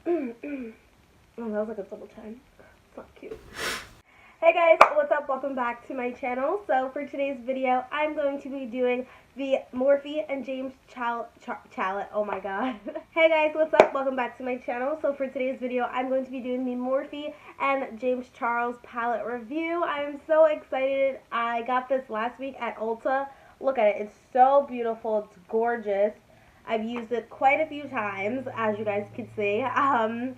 Oh, that was like a double time. It's not cute. Hey guys, what's up? Welcome back to my channel. So for today's video, I'm going to be doing the Morphe and James Chalet. Oh my god. Hey guys, what's up? Welcome back to my channel. So for today's video, I'm going to be doing the Morphe and James Charles palette review. I'm so excited. I got this last week at Ulta. Look at it. It's so beautiful. It's gorgeous. I've used it quite a few times, as you guys can see. I'm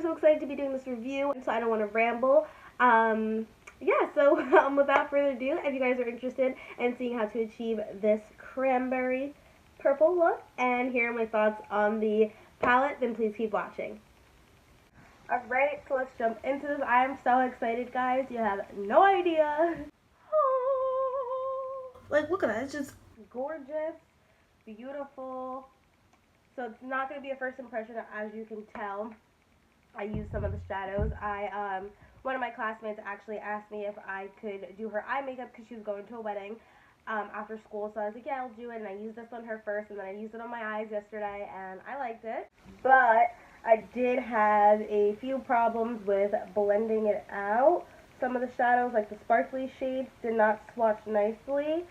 so excited to be doing this review, so I don't want to ramble. Yeah, so without further ado, if you guys are interested in seeing how to achieve this cranberry purple look and hear my thoughts on the palette, then please keep watching. Alright, so let's jump into this. I am so excited, guys. You have no idea. Like, look at that. It's just gorgeous. Beautiful. So it's not going to be a first impression, as you can tell. I used some of the shadows. One of my classmates actually asked me if I could do her eye makeup because she was going to a wedding after school. So I was like, yeah, I'll do it. And I used this on her first, and then I used it on my eyes yesterday, and I liked it. But I did have a few problems with blending it out. Some of the shadows, like the sparkly shades, did not swatch nicely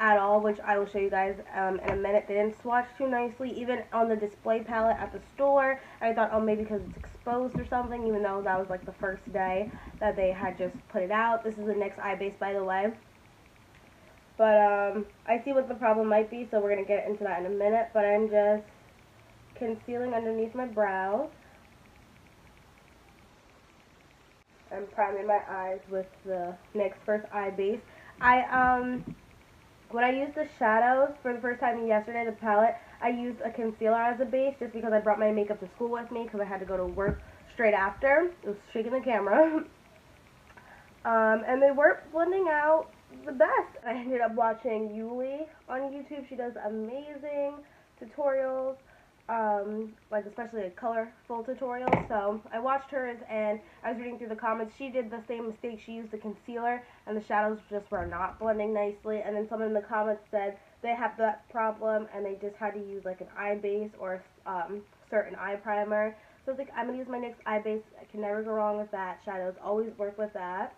at all, which I will show you guys in a minute. They didn't swatch too nicely, even on the display palette at the store. I thought, oh, maybe because it's exposed or something, even though that was like the first day that they had just put it out. This is the NYX eye base, by the way. But I see what the problem might be, so we're going to get into that in a minute. But I'm just concealing underneath my brows. I'm priming my eyes with the NYX First Eye Base. When I used the shadows for the first time yesterday, the palette, I used a concealer as a base just because I brought my makeup to school with me because I had to go to work straight after. It was shaking the camera. And they weren't blending out the best. I ended up watching Yuli on YouTube. She does amazing tutorials, like especially a colorful tutorial. So I watched hers, and I was reading through the comments. She did the same mistake. She used the concealer, and the shadows just were not blending nicely. And then someone in the comments said they have that problem, and they just had to use like an eye base or certain eye primer. So I was like, I'm going to use my NYX eye base. I can never go wrong with that. Shadows always work with that.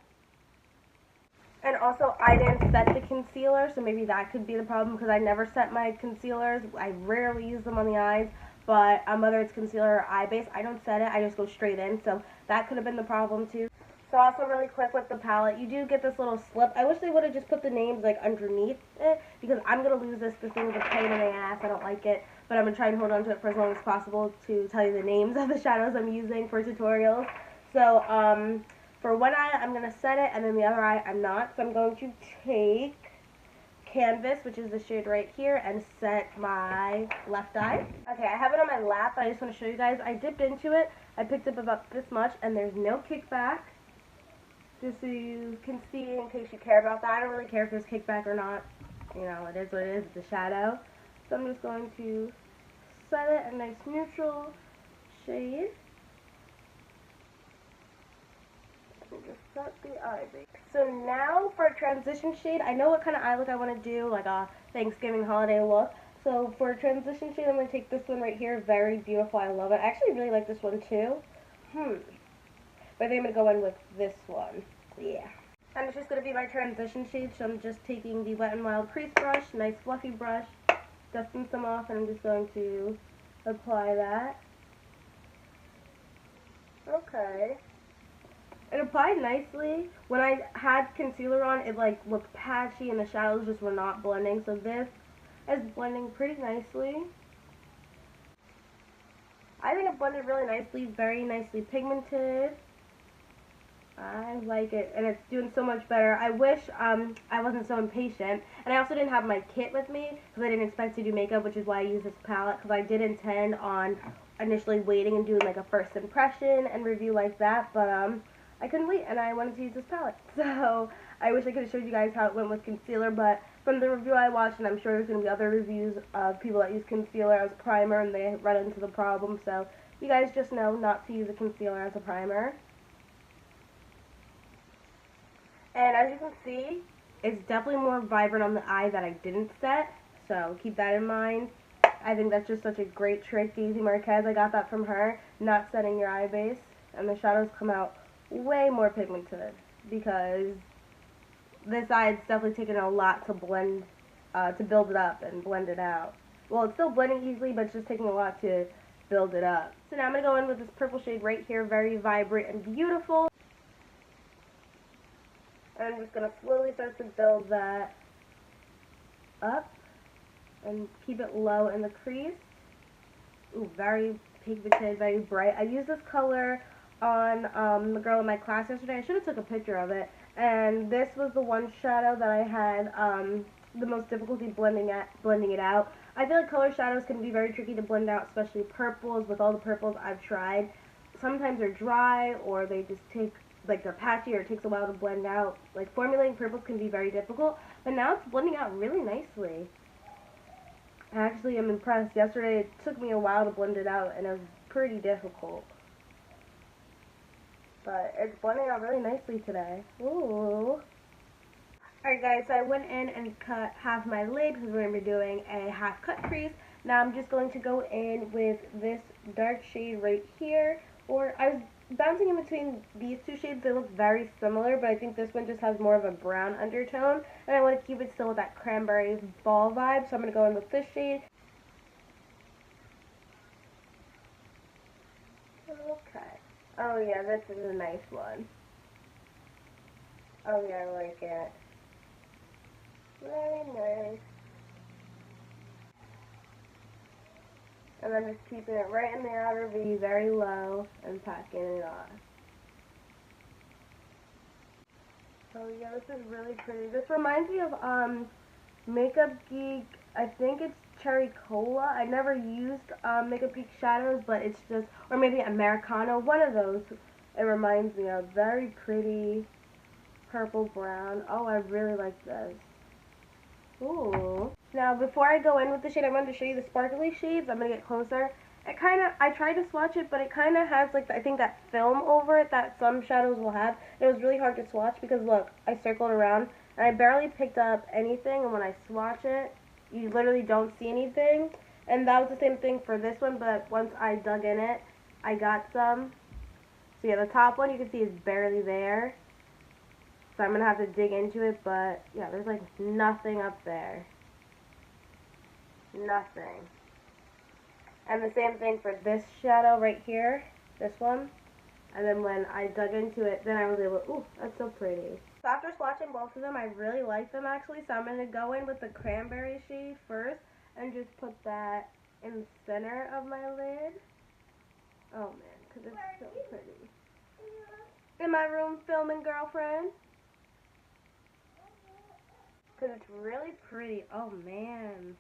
And also, I didn't set the concealer, so maybe that could be the problem, because I never set my concealers. I rarely use them on the eyes, but whether it's concealer or eye base, I don't set it. I just go straight in, so that could have been the problem, too. So also, really quick with the palette, you do get this little slip. I wish they would have just put the names, like, underneath it, because I'm going to lose this. This thing is a pain in the ass. I don't like it, but I'm going to try and hold on to it for as long as possible to tell you the names of the shadows I'm using for tutorials. So, for one eye, I'm going to set it, and then the other eye, I'm not. So I'm going to take Canvas, which is the shade right here, and set my left eye. Okay, I have it on my lap, but I just want to show you guys. I dipped into it. I picked up about this much, and there's no kickback. Just so you can see, in case you care about that. I don't really care if there's kickback or not. You know, it is what it is. It's a shadow. So I'm just going to set it a nice neutral shade. Just set the eye base. So now for a transition shade, I know what kind of eye look I want to do, like a Thanksgiving holiday look. So for a transition shade, I'm going to take this one right here. Very beautiful. I love it. I actually really like this one too. But I think I'm going to go in with this one. Yeah. And it's just going to be my transition shade, so I'm just taking the Wet n Wild crease brush, nice fluffy brush, dusting some off, and I'm just going to apply that. Okay. It applied nicely. When I had concealer on, it like looked patchy and the shadows just were not blending. So this is blending pretty nicely. I think it blended really nicely, very nicely pigmented. I like it, and it's doing so much better. I wish I wasn't so impatient. And I also didn't have my kit with me because I didn't expect to do makeup, which is why I use this palette, because I did intend on initially waiting and doing like a first impression and review like that, but I couldn't wait, and I wanted to use this palette. So I wish I could have showed you guys how it went with concealer, but from the review I watched, and I'm sure there's going to be other reviews of people that use concealer as a primer and they run into the problem, so you guys just know not to use a concealer as a primer. And as you can see, it's definitely more vibrant on the eye that I didn't set, so keep that in mind. I think that's just such a great trick, Daisy Marquez. I got that from her, not setting your eye base. And the shadows come out way more pigmented because this eye is definitely taken a lot to blend, to build it up and blend it out. Well, it's still blending easily, but it's just taking a lot to build it up. So now I'm going to go in with this purple shade right here, very vibrant and beautiful. And I'm just going to slowly start to build that up and keep it low in the crease. Ooh, very pigmented, very bright. I used this color on the girl in my class yesterday. I should have took a picture of it. And this was the one shadow that I had the most difficulty blending it out. I feel like color shadows can be very tricky to blend out, especially purples. With all the purples I've tried, sometimes they're dry or they just take, like, they're patchy, or it takes a while to blend out. Like, formulating purples can be very difficult, but now it's blending out really nicely. Actually, I'm impressed. Yesterday it took me a while to blend it out and it was pretty difficult. But it's blending out really nicely today. Ooh. Alright guys, so I went in and cut half my lid because we're going to be doing a half cut crease. Now I'm just going to go in with this dark shade right here. Or I was bouncing in between these two shades. They look very similar, but I think this one just has more of a brown undertone. And I want to keep it still with that cranberry ball vibe, so I'm going to go in with this shade. Okay. Oh yeah, this is a nice one. Oh yeah, I like it. Very nice. And then just keeping it right in the outer V, very low, and packing it on. Oh yeah, this is really pretty. This reminds me of Makeup Geek. I think it's Cherry Cola. I never used Makeup Geek shadows, but it's just, or maybe Americano. One of those. It reminds me of very pretty purple brown. Oh, I really like this. Ooh. Now, before I go in with the shade, I wanted to show you the sparkly shades. I'm going to get closer. It kind of, I tried to swatch it, but it kind of has, like, I think that film over it that some shadows will have. It was really hard to swatch because, look, I circled around, and I barely picked up anything, and when I swatch it, you literally don't see anything. And that was the same thing for this one, but once I dug in it, I got some. So, yeah, the top one you can see is barely there. So I'm going to have to dig into it, but yeah, there's like nothing up there. Nothing. And the same thing for this shadow right here, this one. And then when I dug into it, then I was able to, ooh, that's so pretty. So after swatching both of them, I really like them actually. So I'm going to go in with the cranberry shade first and just put that in the center of my lid. Oh man, because it's so pretty. In my room filming, girlfriend. Because it's really pretty. Oh, man.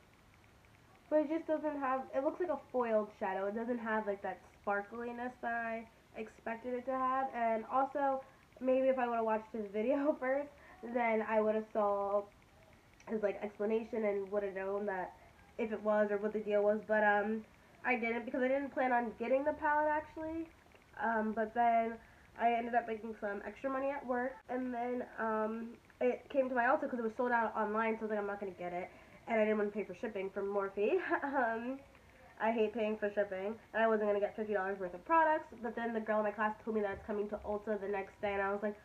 But it just doesn't have, it looks like a foiled shadow. It doesn't have, like, that sparkliness that I expected it to have. And also, maybe if I would have watched his video first, then I would have saw his, like, explanation and would have known that if it was or what the deal was. But, I didn't, because I didn't plan on getting the palette, actually. But then I ended up making some extra money at work, and then, it came to my Ulta because it was sold out online, so I was like, I'm not going to get it, and I didn't want to pay for shipping from Morphe. I hate paying for shipping, and I wasn't going to get $50 worth of products, but then the girl in my class told me that it's coming to Ulta the next day, and I was like,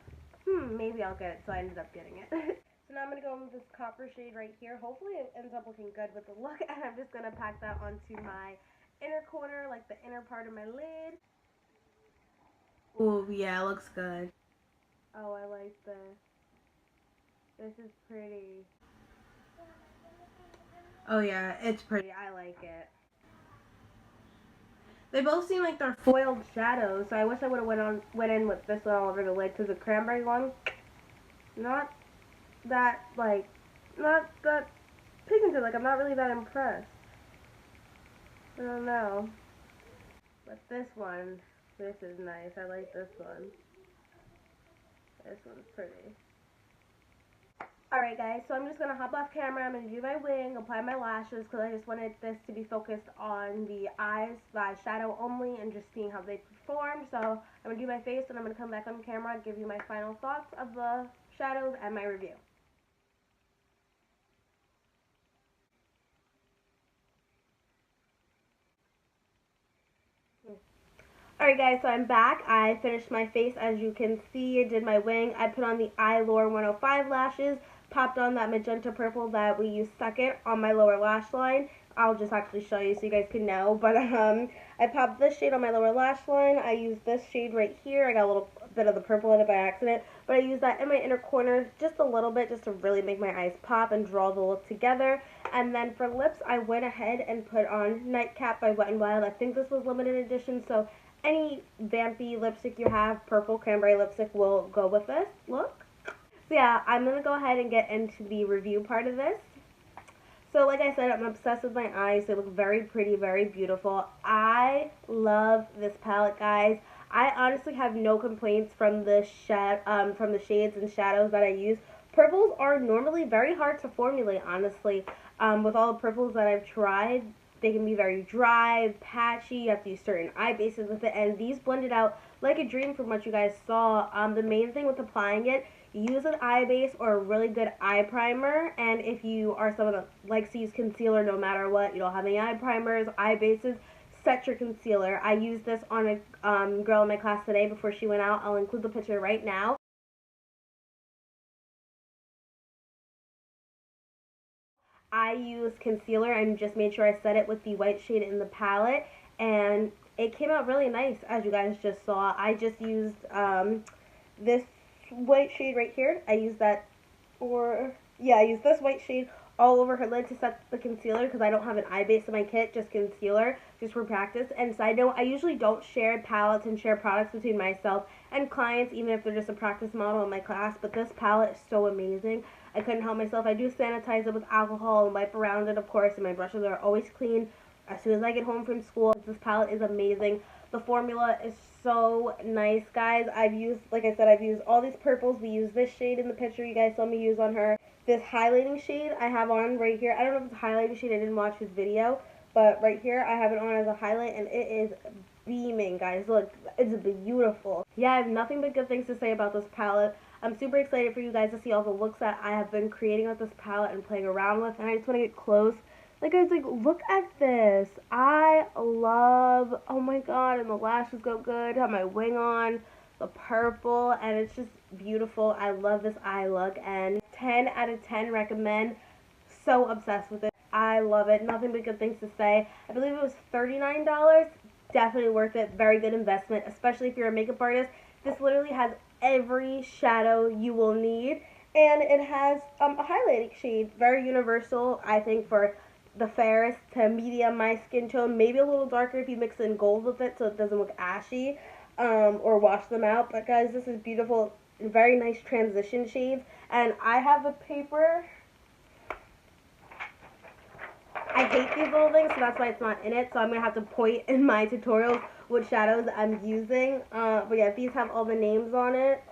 maybe I'll get it, so I ended up getting it. So now I'm going to go in with this copper shade right here. Hopefully it ends up looking good with the look, and I'm just going to pack that onto my inner corner, like the inner part of my lid. Oh, yeah, it looks good. Oh, I like this. This is pretty. Oh yeah, it's pretty. I like it. They both seem like they're foiled shadows, so I wish I would have went in with this one all over the lid, because the cranberry one, not that, like, not that pigmented. Like, I'm not really that impressed. I don't know. But this one, this is nice. I like this one. This one's pretty. Alright guys, so I'm just going to hop off camera, I'm going to do my wing, apply my lashes, because I just wanted this to be focused on the eyes by shadow only, and just seeing how they perform. So I'm going to do my face, and I'm going to come back on camera, give you my final thoughts of the shadows, and my review. Alright guys, so I'm back. I finished my face, as you can see. I did my wing. I put on the Eyelure 105 lashes, popped on that magenta purple that we used second on my lower lash line. I'll just actually show you so you guys can know. But I popped this shade on my lower lash line. I used this shade right here. I got a little bit of the purple in it by accident. But I used that in my inner corners just a little bit just to really make my eyes pop and draw the look together. And then for lips, I went ahead and put on Nightcap by Wet n Wild. I think this was limited edition, so any vampy lipstick you have, purple cranberry lipstick, will go with this look. So yeah, I'm going to go ahead and get into the review part of this. So like I said, I'm obsessed with my eyes. They look very pretty, very beautiful. I love this palette, guys. I honestly have no complaints from the shades and shadows that I use. Purples are normally very hard to formulate, honestly. With all the purples that I've tried, they can be very dry, patchy. You have to use certain eye bases with it, and these blended out like a dream from what you guys saw. The main thing with applying it, use an eye base or a really good eye primer. And if you are someone that likes to use concealer no matter what, you don't have any eye primers, eye bases, set your concealer. I used this on a girl in my class today before she went out. I'll include the picture right now. I used concealer and just made sure I set it with the white shade in the palette, and it came out really nice, as you guys just saw. I just used this white shade right here. I used that, I used this white shade all over her lid to set the concealer because I don't have an eye base in my kit, just concealer, just for practice. And side note, I usually don't share palettes and share products between myself and clients, even if they're just a practice model in my class, but this palette is so amazing. I couldn't help myself. I do sanitize it with alcohol and wipe around it, of course, and my brushes are always clean as soon as I get home from school. This palette is amazing. The formula is so nice, guys. I've used, like I said, I've used all these purples. We use this shade in the picture you guys saw me use on her. This highlighting shade I have on right here. I don't know if it's a highlighting shade. I didn't watch his video, but right here I have it on as a highlight, and it is beaming, guys. Look, it's beautiful. Yeah, I have nothing but good things to say about this palette. I'm super excited for you guys to see all the looks that I have been creating with this palette and playing around with, and I just want to get close. Like, guys, like, look at this. I love, oh my god, and the lashes go good. I have my wing on, the purple, and it's just beautiful. I love this eye look, and 10 out of 10 recommend. So obsessed with it. I love it. Nothing but good things to say. I believe it was $39. Definitely worth it. Very good investment, especially if you're a makeup artist. This literally has every shadow you will need, and it has a highlighting shade. Very universal, I think, for the fairest to medium my skin tone. Maybe a little darker if you mix in gold with it so it doesn't look ashy, or wash them out. But guys, this is beautiful. Very nice transition shades. And I have a paper. I hate these little things, so that's why it's not in it. So I'm going to have to point in my tutorials what shadows I'm using. But yeah, these have all the names on it.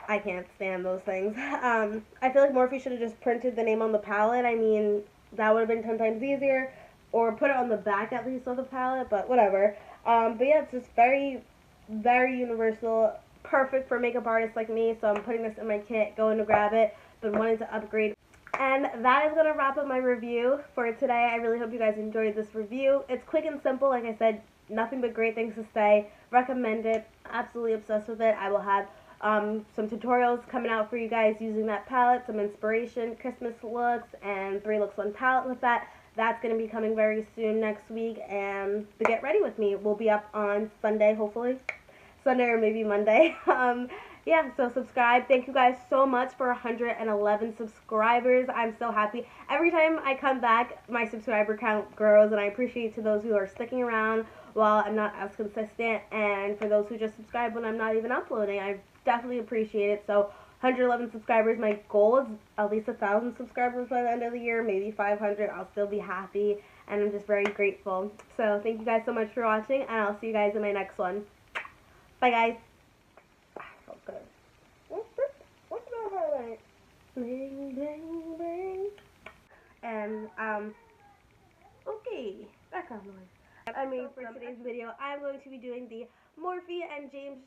I can't stand those things. I feel like Morphe should have just printed the name on the palette. I mean, that would have been 10 times easier. Or put it on the back at least of the palette, but whatever. But yeah, it's just very, very universal. Perfect for makeup artists like me. So I'm putting this in my kit, going to grab it. Been wanting to upgrade. And that is going to wrap up my review for today. I really hope you guys enjoyed this review. It's quick and simple. Like I said, nothing but great things to say. Recommend it. Absolutely obsessed with it. I will have some tutorials coming out for you guys using that palette, some inspiration, Christmas looks, and 3 looks 1 palette with that. That's going to be coming very soon next week, and the Get Ready With Me will be up on Sunday, hopefully. Sunday or maybe Monday. Yeah, so subscribe. Thank you guys so much for 111 subscribers. I'm so happy. Every time I come back, my subscriber count grows, and I appreciate to those who are sticking around while I'm not as consistent, and for those who just subscribe when I'm not even uploading. I definitely appreciate it. So 111 subscribers. My goal is at least 1,000 subscribers by the end of the year, maybe 500. I'll still be happy, and I'm just very grateful. So thank you guys so much for watching, and I'll see you guys in my next one. Bye, guys. So good. What's that highlight? Bling, bling, bling. And, okay, background noise. I mean, for today's video, I'm going to be doing the Morphe and James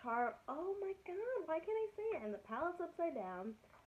oh my god, why can't I say it? And the palette's upside down.